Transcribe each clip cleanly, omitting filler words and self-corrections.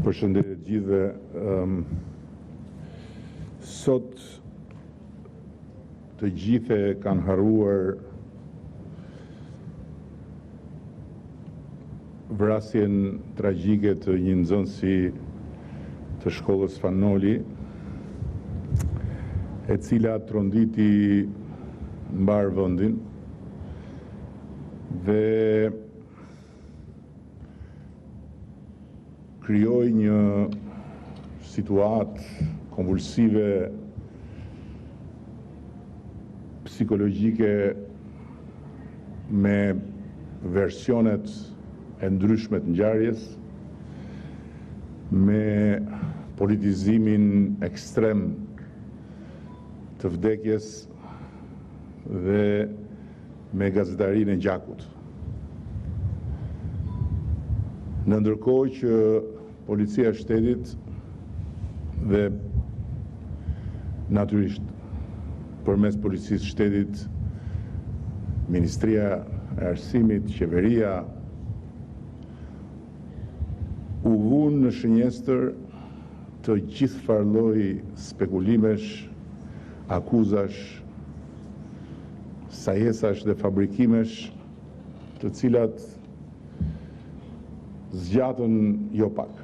Përshëndetje gjithëve. Sot të gjithë kanë harruar vrasjen tragjike të një nxënësi të shkollës Fanoli, e cila tronditi mbar vendin dhe krijoi një situatë konvulsive psikologjike me versionet e ndryshme të ngjarjes, me politizimin ekstrem të vdekjes dhe me gazetarinë e gjakut. Në ndërkohë që policia e shtetit dhe natyrisht përmes policisë së shtetit, Ministria e Arsimit, qeveria u vun në shënjestër të gjithë farlloj spekulimesh, akuzash, sajesash dhe fabrikimesh, të cilat zgjatën jo pak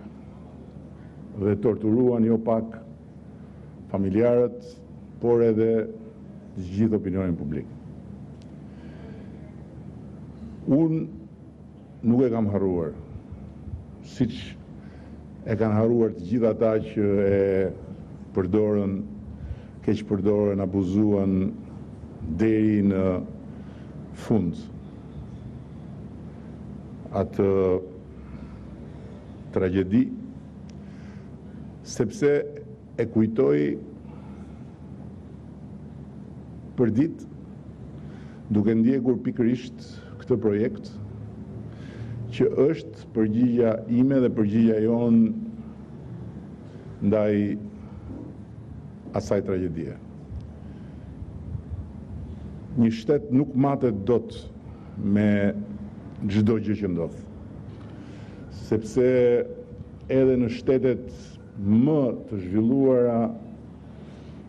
dhe torturuan jo pak familjarët, por edhe të gjithë opinionin publik. Unë nuk e kam harruar, siç e kanë harruar të gjithë ata që e përdorën, keq përdorën, abuzuan deri në fund atë tragjedi, sepse e kujtoj për ditë, duke ndjekur pikërisht këtë projekt, që është përgjigja ime dhe përgjigja jonë ndaj asaj tragjedie. Një shtet nuk matet dot me çdo gjë që ndodh, sepse edhe në shtetet më të zhvilluara,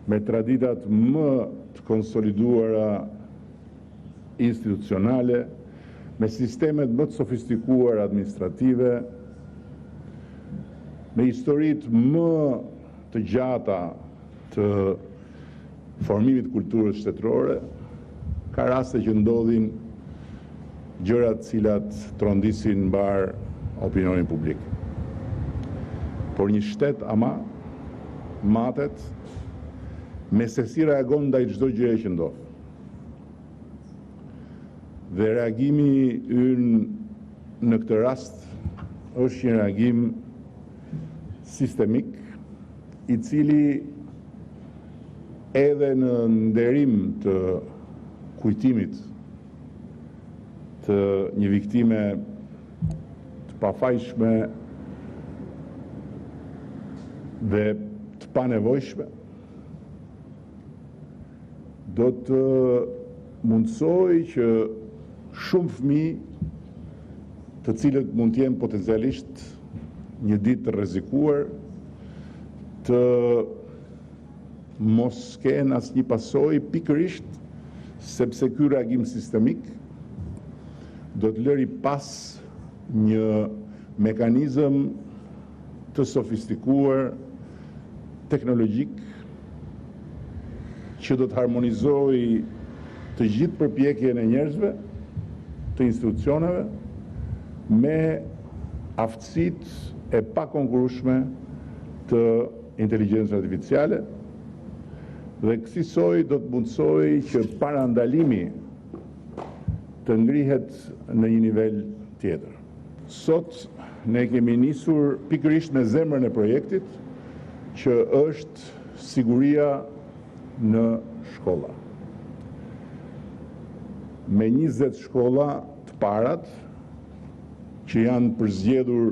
me traditat më të konsoliduara institucionale, me sistemet më të sofistikuar administrative, me historitë më të gjata të formimit kulturës shtetërore, ka raste që ndodhin gjërat cilat trondisin mbar opinionin publik. Por një shtet ama matet me se si reagon ndaj çdo gjëje që ndodh. Dhe reagimi ynë në këtë rast është një reagim sistemik, i cili edhe në nderim të kujtimit të një viktime të pafajshme dhe të panevojshme, do të mundsoj që shumë fëmijë, të cilët mund të jenë potencialisht një ditë të rrezikuar, të mos kenë asnjë pasojë, pikërisht sepse ky reagim sistemik do të lëri pas një mekanizëm të sofistikuar, teknologjik, që do të harmonizojë të gjithë përpjekjen e njerëzve, të institucioneve, me aftësitë e pakonkurrueshme të inteligjencës artificiale, dhe kësaj do të mundsojë që parandalimi të ngrihet në një nivel tjetër. Sot ne kemi nisur pikërisht me zemrën e projektit, që është siguria në shkolla. Me 20 shkolla të parat, që janë përzgjedhur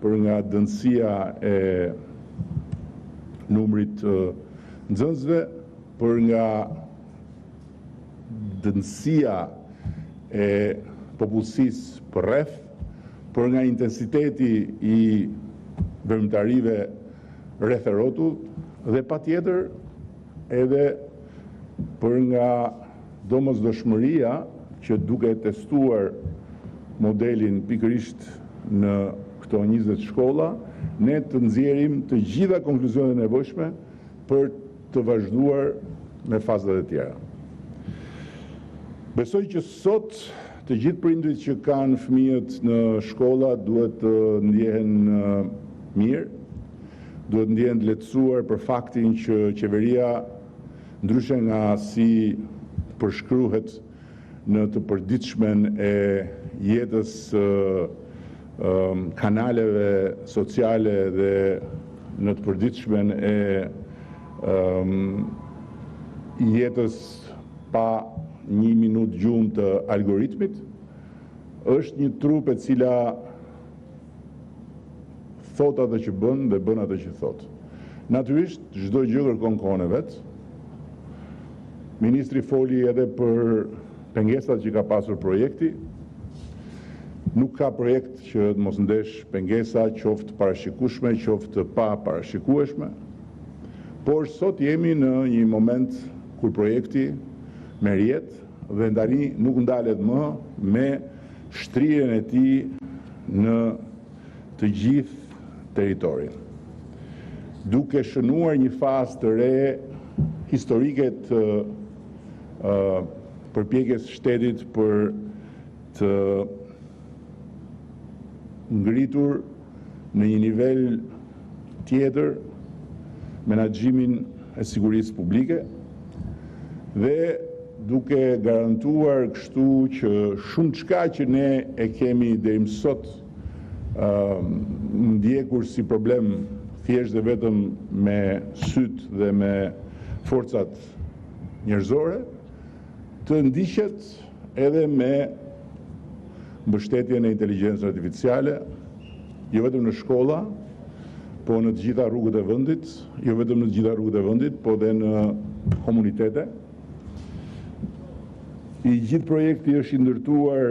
për nga dënësia e numrit të nxënësve, për nga dënësia e popullsisë përreth, për nga intensiteti I vëmëtarive rreth e rrotull dhe patjetër edhe për nga domosdoshmëria që duke testuar modelin pikërisht në këto 20 shkolla, ne të nxjerrim të gjitha konkluzionet e nevojshme për të vazhduar me fazat e tjera. Besoj që sot të gjithë prindrit që kanë fëmijët në shkolla duhet të ndjehen mirë, duhet të ndjehen të lehtësuar për faktin që qeveria, ndryshe nga si përshkruhet në të përditshmen e jetës kanaleve sociale dhe në të përditshmen e jetës pa 1 minutë gjumë të algoritmit, është një trup e cila thot atë që bën dhe bën atë që thot. Natyrisht, çdo gjë kërkon kohën e vet. Ministri foli edhe për pengesat që ka pasur projekti. Nuk ka projekt që të mos ndesh pengesa, qoftë parashikueshme, qoftë pa parashikueshme. Por sot jemi në një moment kur projekti merr jetë dhe tani nuk ndalet më me shtrirjen e tij në të gjithë territorin. Duke shënuar një fazë të re historike të përpjekjes shtetit për të ngritur në një nivel tjetër menaxhimin e sigurisë publike dhe duke garantuar kështu që shumë çka që ne e kemi deri më sot ndjekur si problem thjesht dhe vetëm me syt dhe me forcat njerëzore, të ndiqet edhe me mbështetjen e inteligjencës artificiale, jo vetëm në shkolla, po në të gjitha rrugët e vendit, jo vetëm në të gjitha rrugët e vendit, po dhe në komunitete. I gjithë projekti është i ndërtuar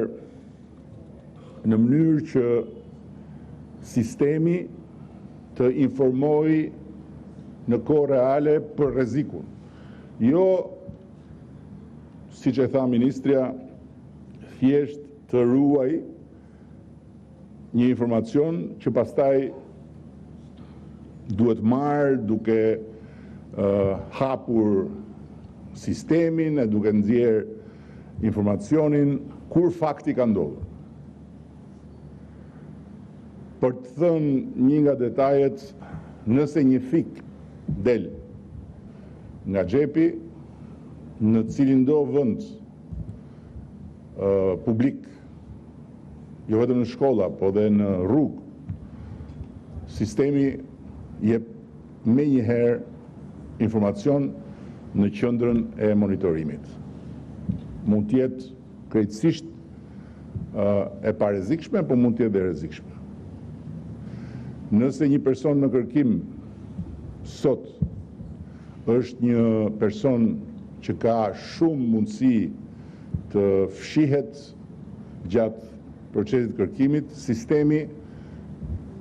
në mënyrë që sistemi të informojë në kohë reale për rrezikun. Jo, siç e tha ministrja, thjesht të ruaj një informacion që pastaj duhet marrë duke hapur sistemin e duke nxjerr informacionin kur fakti ka ndodhur. Për të thënë një nga detajet, nëse një fik del nga xhepi në cilin do vend publik, jo vetëm në shkolla, po dhe në rrugë, sistemi jep me njëherë informacion në qendrën e monitorimit. Mund të jetë krejtësisht e parezikshme, po mund të jetë dhe rrezikshme. Nëse një person në kërkim sot është një person që ka shumë mundësi të fshihet gjatë procesit kërkimit, sistemi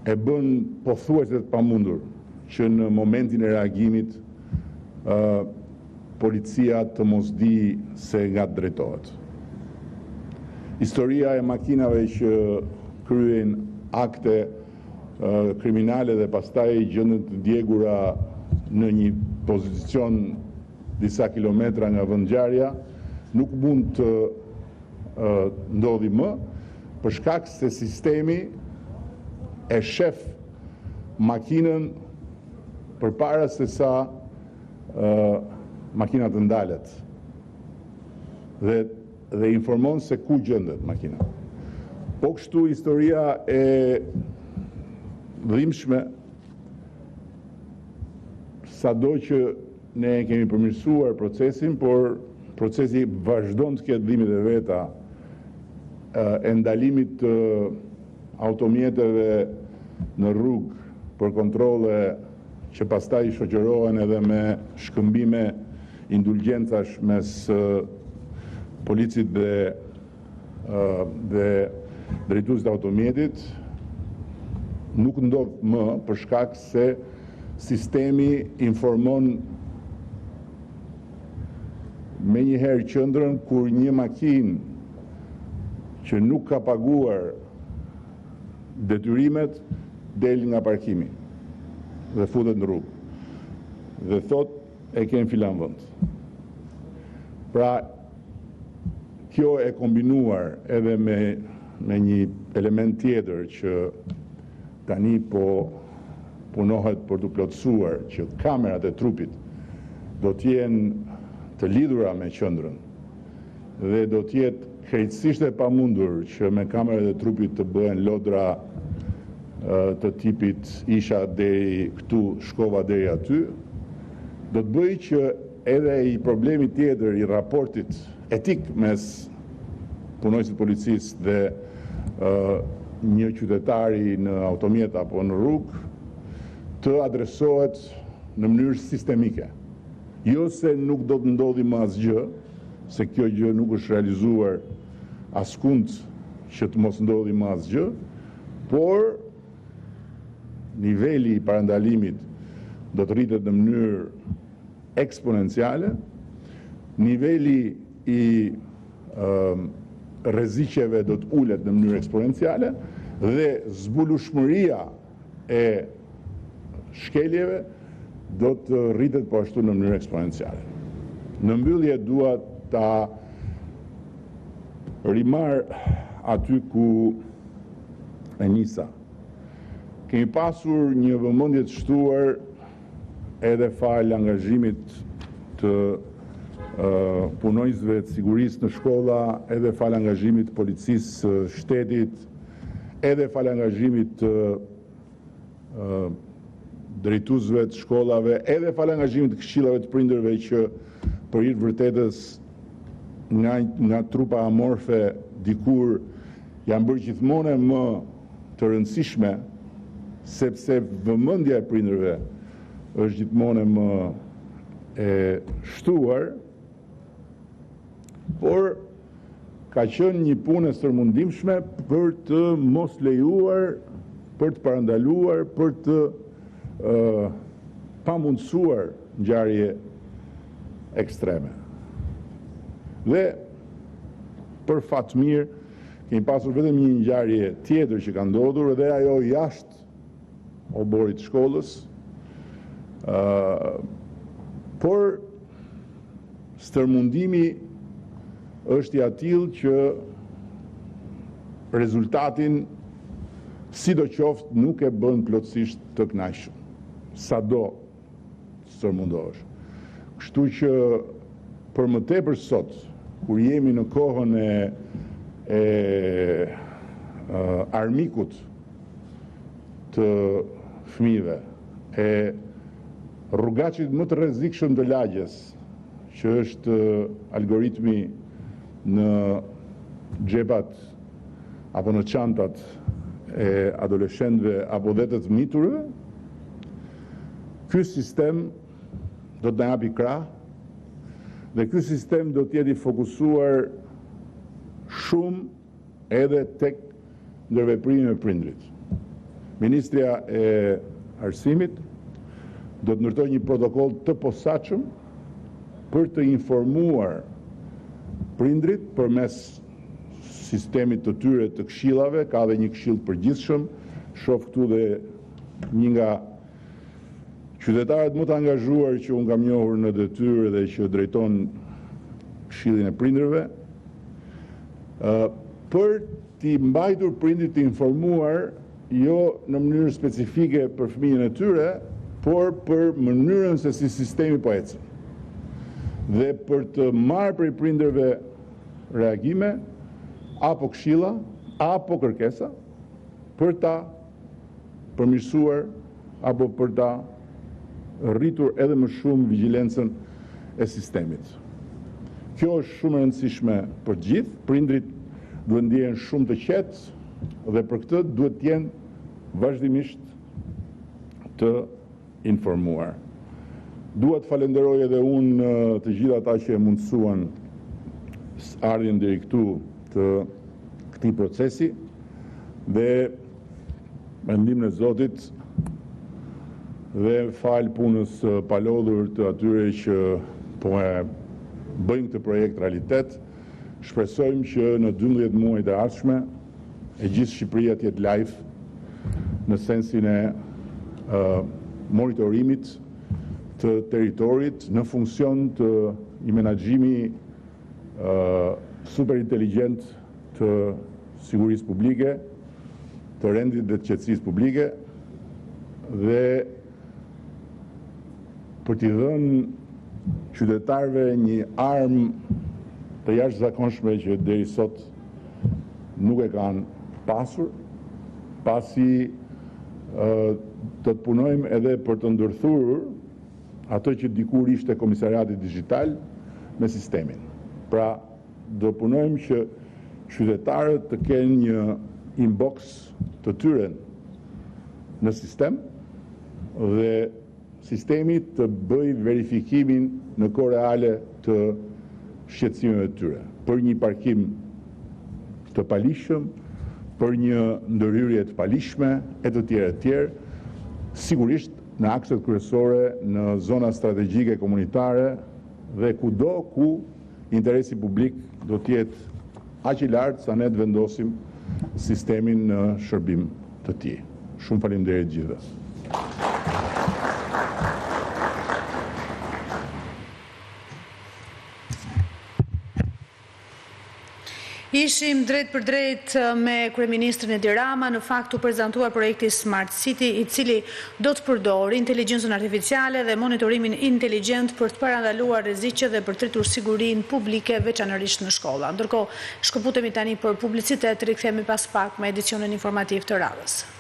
e bën pothuajse të pamundur që në momentin e reagimit policia të mos di se nga drejtohet. Historia e makinave që kryen akte kriminale dhe pastaj gjenden të djegura në një pozicion disa kilometra nga vendngjarja nuk mund të ndodhi më, për shkak se sistemi e shef makinën përpara se sa makina të ndalet dhe informon se ku gjendet makina. Po kështu historia e dhimbshme, sado që ne kemi përmirësuar procesin, por procesi vazhdon të ketë dhimbjet e veta e ndalimit të automjeteve në rrugë për kontrolle që pastaj shoqërohen edhe me shkëmbime indulgjencash mes policit dhe drejtuesit të automjetit, nuk ndodh më për shkak se sistemi informon me njëherë qendrën kur një makinë që nuk ka paguar detyrimet del nga parkimi dhe futet në rrugë dhe thot e kem filan vend. Pra kjo e kombinuar edhe me një element tjetër që tani po punohet për të plotësuar që kamerat e trupit do t'jenë të lidhura me qendrën dhe do t'jetë krejtësisht e pamundur që me kamerat e trupit të bëhen lodra të tipit isha deri këtu, shkova deri aty, do të bëjë që edhe i problemi tjetër i raportit etik mes punojësit policisë dhe një qytetari në automjet apo në rrugë të adresohet në mënyrë sistemike. Jo se nuk do të ndodhi më asgjë, se kjo gjë nuk është realizuar askund që të mos ndodhi më asgjë, por niveli i parandalimit do të rritet në mënyrë eksponenciale, niveli i rreziqeve do të ulet në mënyrë eksponenciale dhe zbulueshmëria e shkeljeve do të rritet po ashtu në mënyrë eksponenciale. Në mbyllje dua ta rimar aty ku e nisa. Kemi pasur një vëmendje të shtuar edhe fal angazhimit të punojësve të sigurisë në shkolla, edhe fal angazhimit të policisë shtetit, edhe fal angazhimit të drejtuesve të shkollave, edhe fal angazhimit të këshillave të prindërve që për hir të vërtetës nga trupa amorfe dikur janë bërë gjithmonë më të rëndësishme, sepse vëmendja e prindërve është gjithmonë më e shtuar, por ka qenë një punë e stërmundimshme për të mos lejuar, për të parandaluar, për të pamundsuar ngjarje ekstreme. Dhe për fat mirë kemi pasur vetëm një ngjarje tjetër që ka ndodhur dhe ajo jashtë oborit të shkollës, por stërmundimi është i atill që rezultatin sidoqoftë nuk e bën plotësisht të kënaqshëm, sado stërmundohesh. Kështu që për më tepër sot, kur jemi në kohën e armikut të fëmijëve, e rrugacit më të rrezikshëm të lagjes, që është algoritmi në xhepat apo në çantat e adoleshentëve apo dhe të fëmijëve, ky sistem do të na japi krah dhe ky sistem do të jetë i fokusuar shumë edhe tek ndërveprimi me prindrit. Ministria e Arsimit do të ndërtojë një protokoll të posaçëm për të informuar prindrit përmes sistemit të tyre të këshillave, ka dhe një këshill të përgjithshëm, shoh këtu dhe një nga qytetarët më të angazhuar që unë kam njohur në detyrë dhe që drejton këshillin e prindërve, për t'i mbajtur prindrit të informuar jo në mënyrë specifike për fëmijën e tyre, por për mënyrën se si sistemi po ecën. Dhe për të marrë prej prindërve reagime, apo këshilla, apo kërkesa, për ta përmirësuar, apo për ta rritur edhe më shumë vigjilencën e sistemit. Kjo është shumë e rëndësishme për gjithë, prindrit duhet ndjehen shumë të qetë dhe për këtë duhet të jenë vazhdimisht të informuar. Dua të falenderoj edhe unë të gjithë ata që e mundësuan ardhjen deri këtu të këtij procesi dhe me ndihmën e Zotit dhe fal punës palodhur të atyre që po e bëjmë këtë projekt realitet, shpresojmë që në 12 muajt e ardhshme e gjithë Shqipëria të jetë live në sensin e monitorimit të teritorit në funksion të një menaxhimi super inteligent të sigurisë publike, të rendit dhe të qetësisë publike dhe për t'i dhënë qytetarëve një armë të jashtëzakonshme që deri sot nuk e kanë pasur, pasi do të punojmë edhe për të ndërthurur ato që dikur ishte komisariati digital me sistemin. Pra, do punojmë që qytetarët të kenë një inbox të tyre në sistem dhe sistemi të bëj verifikimin në kohë reale të shqetësimeve të tyre për një parkim të palishëm, për një ndërhyrje të palishme e të tjerë, sigurisht në akset kryesore, në zona strategjike komunitare dhe kudo ku interesi publik do të jetë aq i lartë sa ne të vendosim sistemin në shërbim të tij. Shumë faleminderit gjithëve. Ishim drejt për drejt me kryeministrin Edi Rama, në fakt u prezantua projekti Smart City, i cili do të përdor inteligjencën artificiale dhe monitorimin inteligjent për të parandaluar rreziqe dhe për të rritur sigurinë publike, veçanërisht në shkolla. Ndërkohë, shkëputemi tani për publicitet, rikthehemi pas pak me edicionin informativ të radhës.